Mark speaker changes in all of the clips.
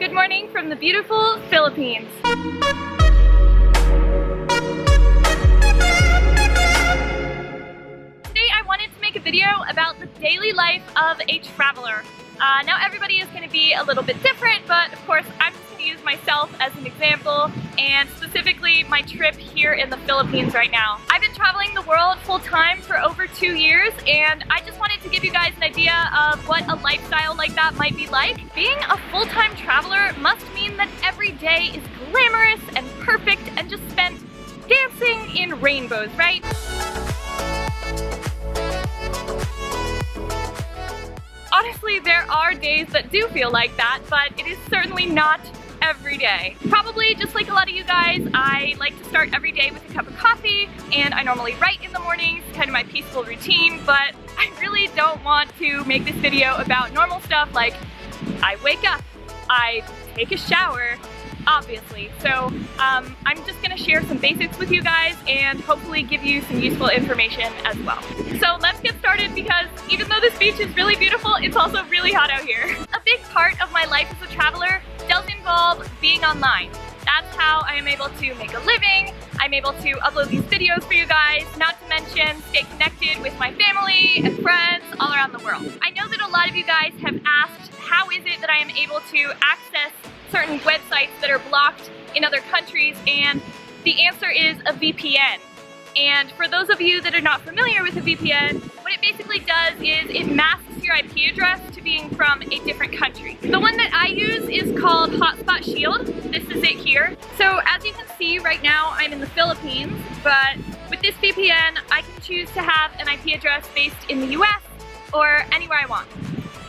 Speaker 1: Good morning from the beautiful Philippines. Today I wanted to make a video about the daily life of a traveler. Now everybody is going to be a little bit different, but of course I'm just going to use myself as an example, and specifically my trip here in the Philippines right now. I've been traveling the world full-time for over 2 years, and I just wanted to give you guys an idea of what a lifestyle like that might be like. Being a full-time traveler must mean that every day is glamorous and perfect and just spent dancing in rainbows, right? Honestly, there are days that do feel like that, but it is certainly not every day. Probably just like a lot of you guys, I like to start every day with a cup of coffee, and I normally write in the mornings, kind of my peaceful routine, but I really don't want to make this video about normal stuff like I wake up, I take a shower, obviously. So I'm just gonna share some basics with you guys and hopefully give you some useful information as well. So let's get started, because even though this beach is really beautiful, it's also really hot out here. A big part of my life as a traveler does involve being online. That's how I am able to make a living. I'm able to upload these videos for you guys, not to mention stay connected with my family and friends all around the world. I know that a lot of you guys have asked, how is it that I am able to access certain websites that are blocked in other countries, and the answer is a VPN. And for those of you that are not familiar with a VPN, what it basically does is it masks your IP address to being from a different country. The one that I use is called Hotspot Shield. This is it here. So as you can see right now, I'm in the Philippines, but with this VPN, I can choose to have an IP address based in the US or anywhere I want.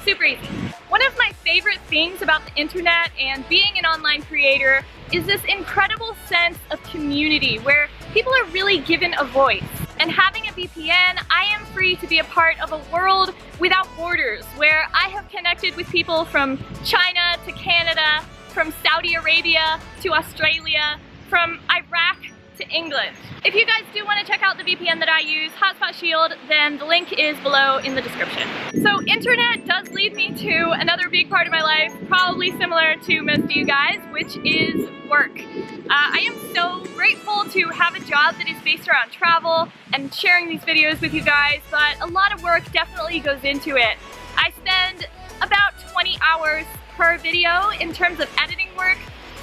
Speaker 1: Super easy. One of my favorite things about the internet and being an online creator is this incredible sense of community where people are really given a voice. And having a VPN, I am free to be a part of a world without borders, where I have connected with people from China to Canada, from Saudi Arabia to Australia, from Iraq to England. If you guys do want to check out the VPN that I use, Hotspot Shield, then the link is below in the description. So internet does lead me to another big part of my life, probably similar to most of you guys, which is work. I am so grateful to have a job that is based around travel and sharing these videos with you guys, but a lot of work definitely goes into it. I spend about 20 hours per video in terms of editing work.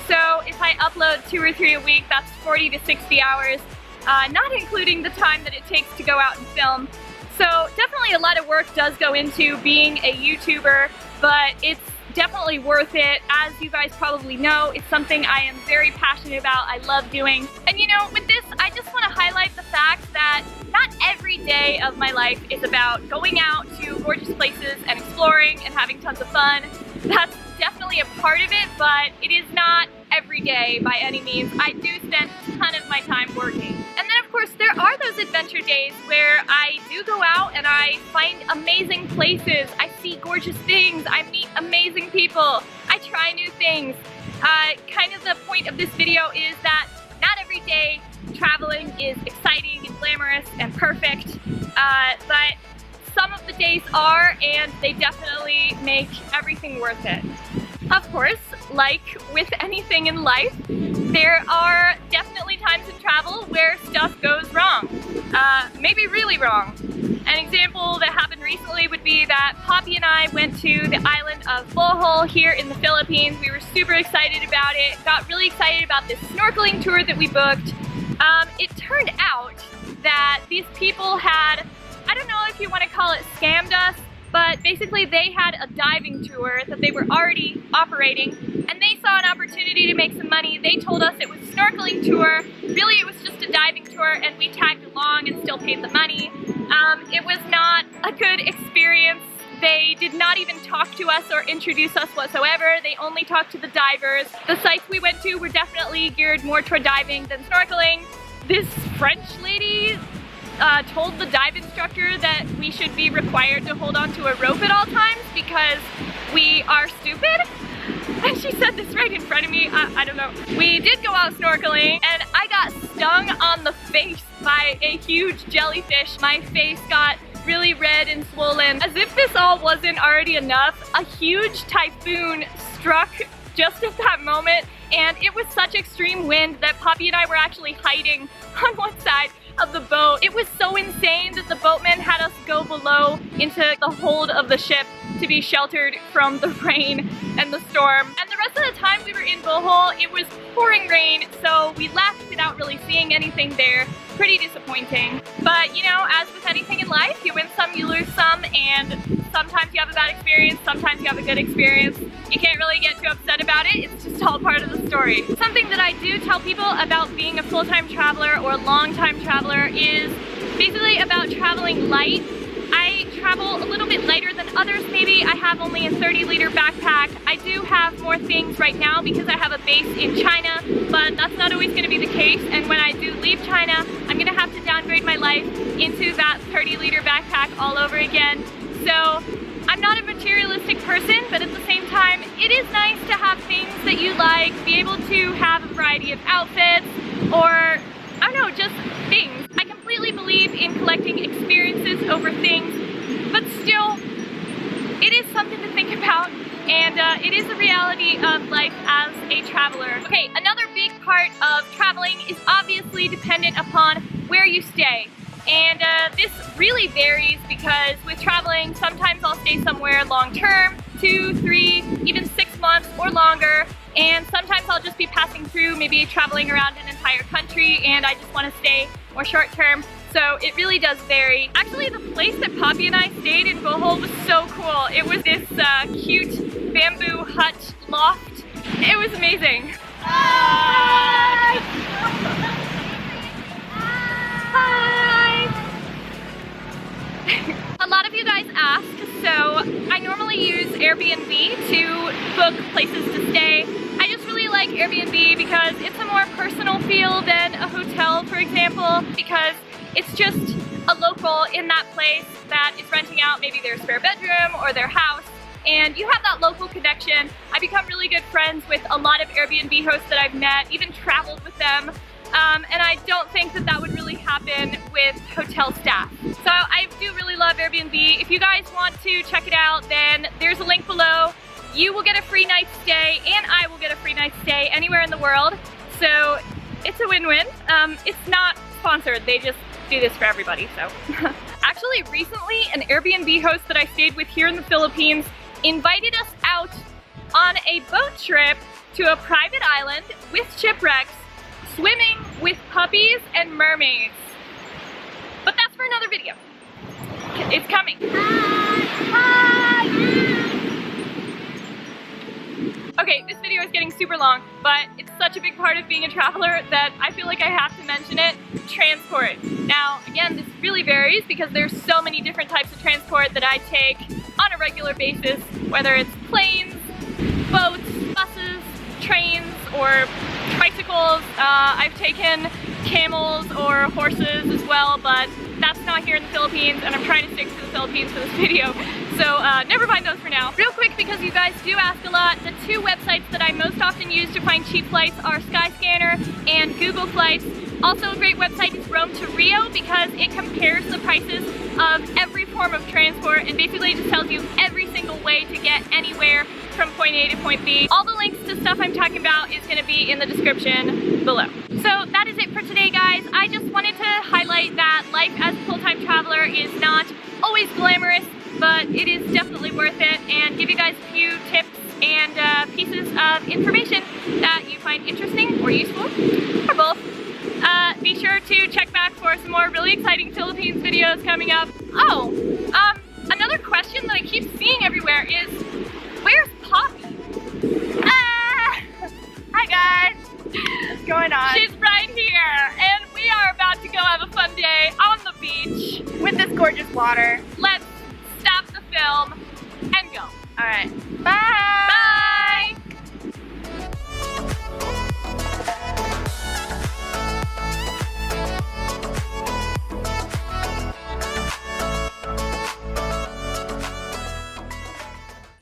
Speaker 1: So if I upload 2 or 3 a week, that's 40 to 60 hours, not including the time that it takes to go out and film. So definitely a lot of work does go into being a YouTuber, but it's definitely worth it. As you guys probably know, it's something I am very passionate about, I love doing. And you know, with this, I just want to highlight the fact that not every day of my life is about going out to gorgeous places and exploring and having tons of fun. That's definitely a part of it, but it is not every day by any means. I do spend a ton of my time working. And then of course there are those adventure days where I do go out and I find amazing places, I see gorgeous things, I meet amazing people, I try new things. Kind of the point of this video is that not every day traveling is exciting and glamorous and perfect, but some of the days are, and they definitely make everything worth it. Of course, like with anything in life, there are definitely times in travel where stuff goes wrong. Maybe really wrong. An example that happened recently would be that Poppy and I went to the island of Bohol here in the Philippines. We were super excited about it, got really excited about this snorkeling tour that we booked. It turned out that these people had, I don't know if you want to call it scammed us, but basically they had a diving tour that they were already operating, and they saw an opportunity to make some money. They told us it was a snorkeling tour. Really, it was just a diving tour, and we tagged along and still paid the money. It was not a good experience. They did not even talk to us or introduce us whatsoever. They only talked to the divers. The sites we went to were definitely geared more toward diving than snorkeling. This French lady told the dive instructor that we should be required to hold on to a rope at all times because we are stupid. And she said this right in front of me. I don't know. We did go out snorkeling and I got stung on the face by a huge jellyfish. My face got really red and swollen. As if this all wasn't already enough, a huge typhoon struck just at that moment, and it was such extreme wind that Poppy and I were actually hiding on one side of the boat. It was so insane that the boatman had us go below into the hold of the ship to be sheltered from the rain and the storm. And the rest of the time we were in Bohol, it was pouring rain, so we left without really seeing anything there. Pretty disappointing. But you know, as with anything in life, you win some, you lose some, and sometimes you have a bad experience, sometimes you have a good experience. You can't really get too upset about it, it's just all part of the story. Something that I do tell people about being a full-time traveler or a long-time traveler is basically about traveling light. I travel a little bit lighter than others maybe. I have only a 30-liter backpack. I do have more things right now because I have a base in China, but that's not always going to be the case, and when I do leave China, I'm going to have to downgrade my life into that 30-liter backpack all over again. So I'm not a materialistic person, but at the same time, it is nice to have things that you like, be able to have a variety of outfits, or I don't know, just things. I completely believe in collecting experiences over things, but still, it is something to think about, and it is a reality of life as a traveler. Okay, another big part of traveling is obviously dependent upon where you stay. And this really varies because with traveling, sometimes I'll stay somewhere long term, 2, 3, even 6 months or longer. And sometimes I'll just be passing through, maybe traveling around an entire country, and I just want to stay more short term. So it really does vary. Actually, the place that Poppy and I stayed in Bohol was so cool. It was this cute bamboo hut loft. It was amazing. Hi! A lot of you guys ask, so I normally use Airbnb to book places to stay. I just really like Airbnb because it's a more personal feel than a hotel, for example, because it's just a local in that place that is renting out maybe their spare bedroom or their house, and you have that local connection. I become really good friends with a lot of Airbnb hosts that I've met, even traveled with them. And I don't think that that would really happen with hotel staff. So I do really love Airbnb. If you guys want to check it out, then there's a link below. You will get a free night stay, and I will get a free night stay anywhere in the world. So it's a win-win. It's not sponsored, they just do this for everybody, so. Actually, recently, an Airbnb host that I stayed with here in the Philippines invited us out on a boat trip to a private island with shipwrecks, swimming with puppies and mermaids. But that's for another video. It's coming. Hi! Okay, this video is getting super long, but it's such a big part of being a traveler that I feel like I have to mention it. Transport. Now, again, this really varies because there's so many different types of transport that I take on a regular basis, whether it's planes, boats, buses, trains, or bicycles. I've taken camels or horses as well, but that's not here in the Philippines, and I'm trying to stick to the Philippines for this video. So never mind those for now. Real quick, because you guys do ask a lot, the two websites that I most often use to find cheap flights are Skyscanner and Google Flights. Also a great website is Rome to Rio because it compares the prices of every form of transport and basically just tells you every single way to get anywhere from point A to point B. All the links to stuff I'm talking about is going to be in the description below. So that is it for today, guys. I just wanted to highlight that life as a full-time traveler is not always glamorous, but it is definitely worth it, and give you guys a few tips and pieces of information that you find interesting or useful, or both. Be sure to check back for some more really exciting Philippines videos coming up. Oh, another question that I keep seeing everywhere is, where's Poppy?
Speaker 2: Hi guys! What's going on?
Speaker 1: She's right here, and we are about to go have a fun day on the beach
Speaker 2: With this gorgeous water.
Speaker 1: Let's stop the film and go.
Speaker 2: Alright, bye!